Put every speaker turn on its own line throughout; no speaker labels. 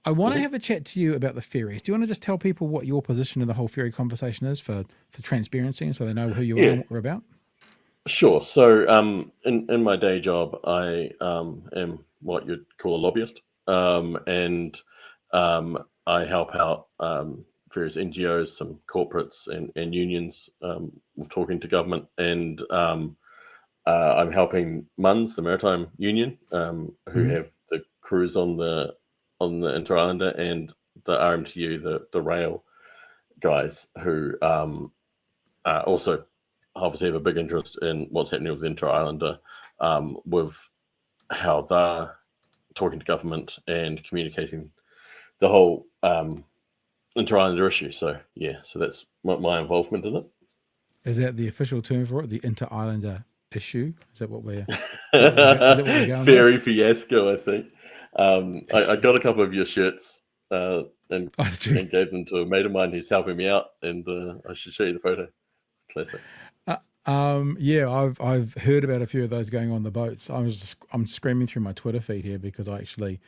I want to have a chat to you about the ferries. Do you want to just tell people what your position in the whole ferry conversation is for transparency, and so they know who you are and what we're about?
Sure. So in my day job, I am what you'd call a lobbyist, and I help out various NGOs, some corporates and unions with talking to government, and I'm helping MUNS, the Maritime Union, who have the crews on the Inter-Islander, and the RMTU, the rail guys, who also obviously have a big interest in what's happening with the Inter-Islander, with how they're talking to government and communicating the whole Inter-Islander issue. So so that's my involvement in it.
Is that the official term for it? The Inter-Islander issue? Is that what we're going
Ferry
with?
fiasco, I think. I got a couple of your shirts and gave them to a mate of mine who's helping me out, and I should show you the photo. It's classic.
I've heard about a few of those going on the boats. I'm screaming through my Twitter feed here because I actually,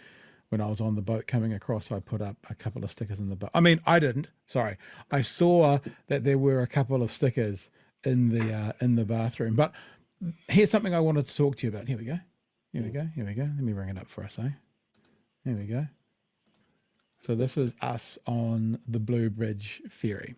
when I was on the boat coming across, I put up a couple of stickers in the boat. I mean, I didn't. Sorry, I saw that there were a couple of stickers in the bathroom. But here's something I wanted to talk to you about. Here we go. Let me bring it up for us, eh? Here we go. So this is us on the Bluebridge ferry.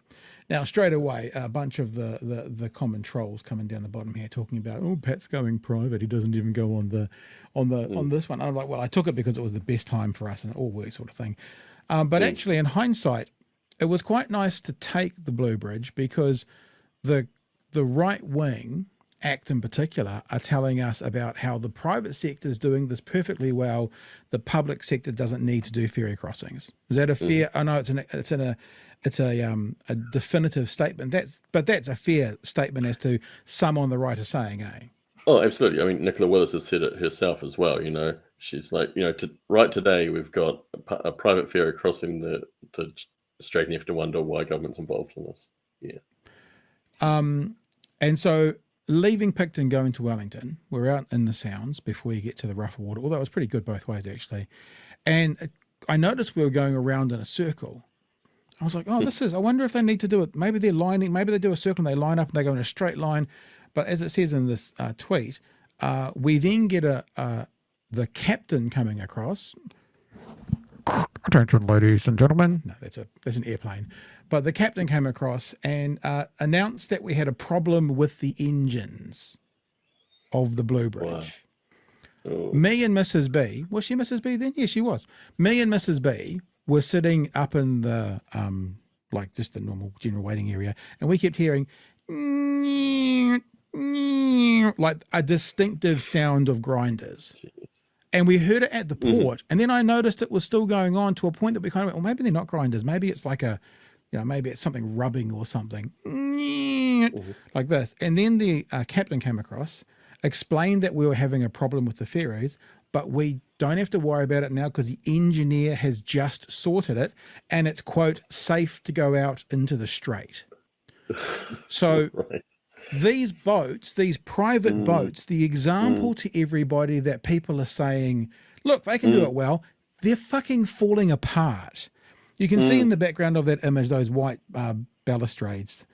Now, straight away, a bunch of the common trolls coming down the bottom here talking about, oh, Pat's going private. He doesn't even go on this one. And I'm like, well, I took it because it was the best time for us and it all worked, sort of thing. But actually, in hindsight, it was quite nice to take the Bluebridge because the right wing Act in particular are telling us about how the private sector is doing this perfectly well. The public sector doesn't need to do ferry crossings. Is that a fair? I know it's a definitive statement. That's a fair statement as to some on the right are saying, eh?
Oh, absolutely. I mean, Nicola Willis has said it herself as well. You know, she's like, right today we've got a private ferry crossing the Strait, and you have to wonder why government's involved in this. Yeah.
And so, leaving Picton, going to Wellington, we're out in the Sounds before you get to the rougher water, although it was pretty good both ways, actually. And I noticed we were going around in a circle. I was like, oh, I wonder if they need to do it. Maybe they're lining, maybe they do a circle and they line up and they go in a straight line. But as it says in this tweet, we then get the captain coming across. Attention, ladies and gentlemen. No, that's an airplane. But the captain came across and announced that we had a problem with the engines of the Bluebridge. Wow. Me and Mrs. B, was she Mrs. B then? Yes, she was. Me and Mrs. B were sitting up in the, like just the normal general waiting area, and we kept hearing like a distinctive sound of grinders. And we heard it at the port, and then I noticed it was still going on to a point that we kind of went, well, maybe they're not grinders. Maybe it's like maybe it's something rubbing or something, like this. And then the captain came across, explained that we were having a problem with the ferries, but we don't have to worry about it now because the engineer has just sorted it, and it's, quote, safe to go out into the strait. So right. These boats, these private boats, the example to everybody that people are saying, look, they can do it well, they're fucking falling apart. You can see in the background of that image those white balustrades.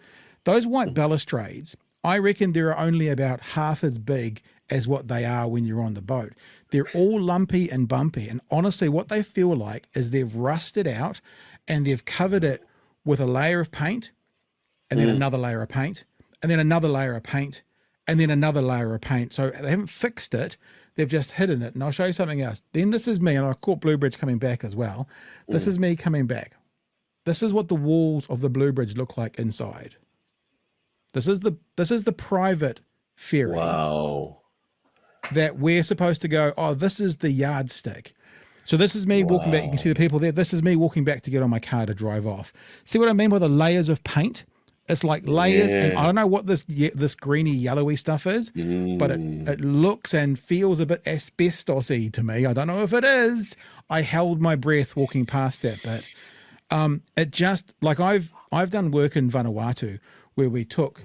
Those white balustrades, I reckon they're only about half as big as what they are when you're on the boat. They're all lumpy and bumpy. And honestly, what they feel like is they've rusted out and they've covered it with a layer of paint and then another layer of paint and then another layer of paint and then another layer of paint. So they haven't fixed it. They've just hidden it. And I'll show you something else. Then this is me, and I caught Bluebridge coming back as well. This is me coming back. This is what the walls of the Bluebridge look like inside. This is the private ferry. Wow. That we're supposed to go, oh, this is the yardstick. So this is me walking back. You can see the people there. This is me walking back to get on my car to drive off. See what I mean by the layers of paint? It's like layers, and I don't know what this greeny, yellowy stuff is, but it looks and feels a bit asbestos-y to me. I don't know if it is. I held my breath walking past that bit. It just, like I've done work in Vanuatu where we took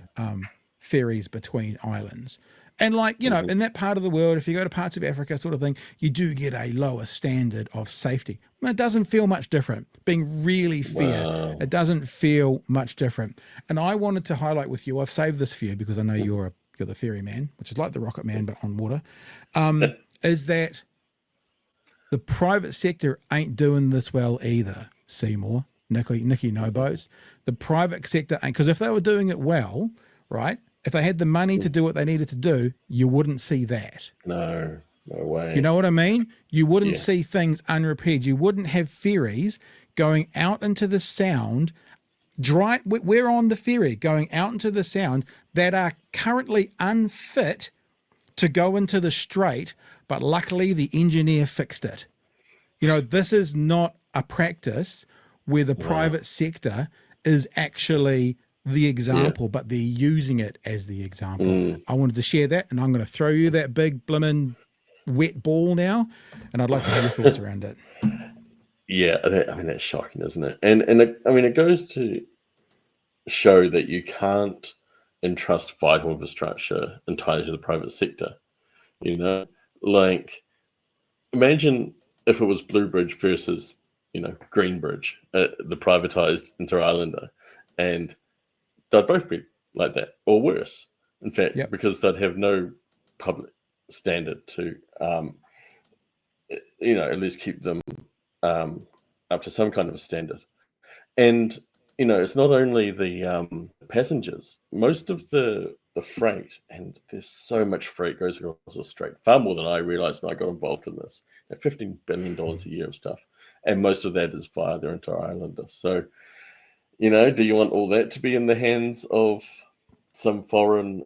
ferries between islands, And like, you know, in that part of the world, if you go to parts of Africa sort of thing, you do get a lower standard of safety. It doesn't feel much different. Being really fair, it doesn't feel much different. And I wanted to highlight with you, I've saved this for you because I know you're the ferry man, which is like the rocket man, but on water, is that the private sector ain't doing this well either, Seymour, Nicky Nobos. The private sector ain't, because if they were doing it well, right, if they had the money to do what they needed to do, you wouldn't see that.
No way.
You know what I mean? You wouldn't see things unrepaired. You wouldn't have ferries going out into the sound. We're on the ferry going out into the sound that are currently unfit to go into the strait, but luckily the engineer fixed it. You know, this is not a practice where the private sector is actually the example, but they're using it as the example. I wanted to share that, and I'm going to throw you that big blimmin' wet ball now, and I'd like to hear your thoughts around it.
Yeah, I mean, that's shocking, isn't it? And I mean, it goes to show that you can't entrust vital infrastructure entirely to the private sector. You know, like, imagine if it was Bluebridge versus, you know, Greenbridge, the privatized Inter-Islander, and they'd both be like that, or worse, in fact, because they'd have no public standard to, you know, at least keep them up to some kind of a standard. And, you know, it's not only the passengers. Most of the freight, and there's so much freight goes across the strait, far more than I realized when I got involved in this. $15 billion a year of stuff. And most of that is via their Inter-Islander. So, you know, do you want all that to be in the hands of some foreign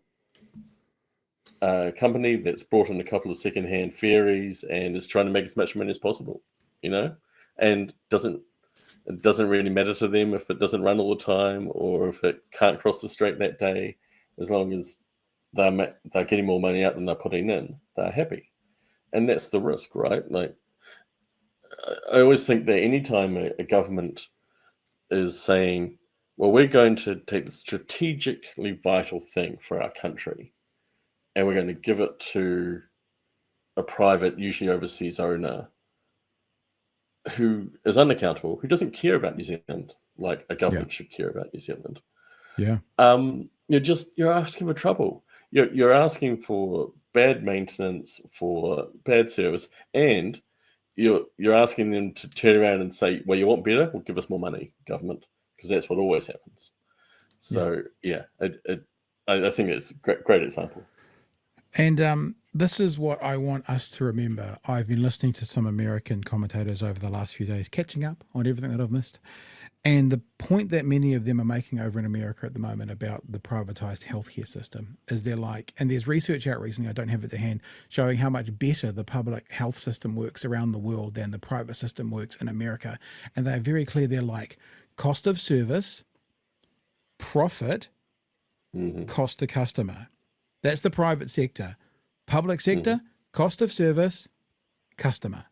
company that's brought in a couple of second-hand ferries and is trying to make as much money as possible, you know? And it doesn't really matter to them if it doesn't run all the time or if it can't cross the strait that day, as long as they're getting more money out than they're putting in, they're happy. And that's the risk, right? Like, I always think that anytime a government is saying, well, we're going to take the strategically vital thing for our country and we're going to give it to a private, usually overseas owner who is unaccountable, who doesn't care about New Zealand like a government should care about New Zealand.
Yeah.
You're asking for trouble. You're asking for bad maintenance, for bad service, and you're asking them to turn around and say, well, you want better? Well, give us more money, government, because that's what always happens. So, I think it's a great example.
And this is what I want us to remember. I've been listening to some American commentators over the last few days, catching up on everything that I've missed. And the point that many of them are making over in America at the moment about the privatized healthcare system is they're like, and there's research out recently, I don't have it to hand, showing how much better the public health system works around the world than the private system works in America. And they're very clear. They're like cost of service, profit, cost to customer. That's the private sector. Public sector, cost of service, customer.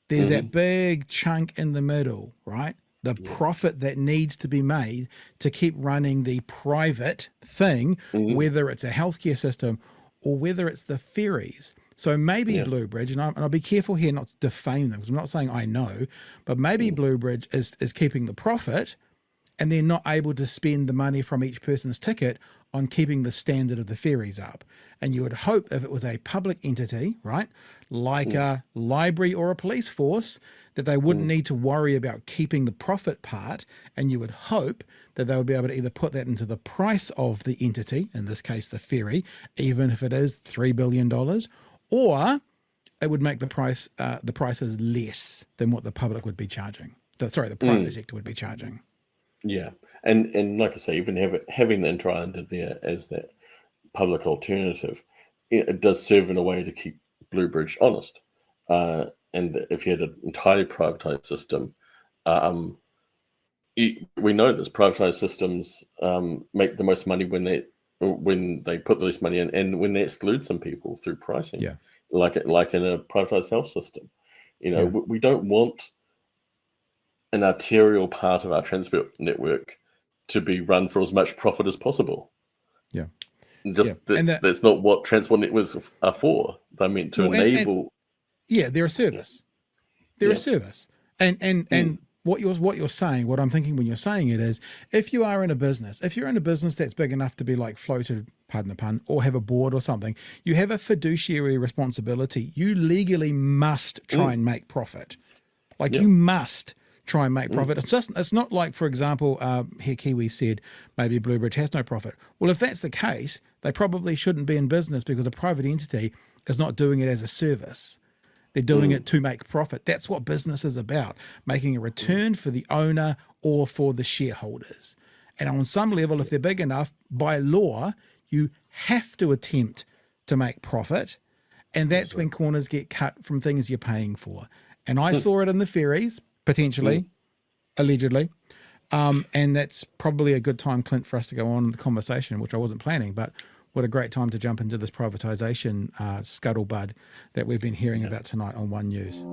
There's that big chunk in the middle, right? The profit that needs to be made to keep running the private thing, whether it's a healthcare system or whether it's the ferries. So maybe Bluebridge, and I'll be careful here not to defame them because I'm not saying I know, but maybe Bluebridge is keeping the profit and they're not able to spend the money from each person's ticket on keeping the standard of the ferries up. And you would hope if it was a public entity, right, like a library or a police force, that they wouldn't need to worry about keeping the profit part. And you would hope that they would be able to either put that into the price of the entity, in this case, the ferry, even if it is $3 billion, or it would make the prices less than what the public would be charging. The private sector would be charging.
Yeah. And like I say, even having the Inter-Islander there as that public alternative, it does serve in a way to keep Bluebridge honest. And if you had an entirely privatized system, we know this, privatized systems make the most money when they put the least money in and when they exclude some people through pricing.
Yeah.
Like in a privatized health system. We don't want an arterial part of our transport network to be run for as much profit as possible.
Yeah.
Just
And
that's not what transport networks are for. They're meant to enable.
They're a service. They're a service. And what you're saying, what I'm thinking when you're saying it is, if you're in a business that's big enough to be like floated, pardon the pun, or have a board or something, you have a fiduciary responsibility. You legally must try and make profit. Like you must try and make profit. It's not like, for example, here Kiwi said maybe Bluebridge has no profit. Well, if that's the case, they probably shouldn't be in business because a private entity is not doing it as a service. They're doing it to make profit. That's what business is about, making a return for the owner or for the shareholders. And on some level, if they're big enough, by law, you have to attempt to make profit. And that's when corners get cut from things you're paying for. And I saw it in the ferries, potentially, allegedly. And that's probably a good time, Clint, for us to go on in the conversation, which I wasn't planning, but what a great time to jump into this privatisation scuttlebutt that we've been hearing about tonight on One News.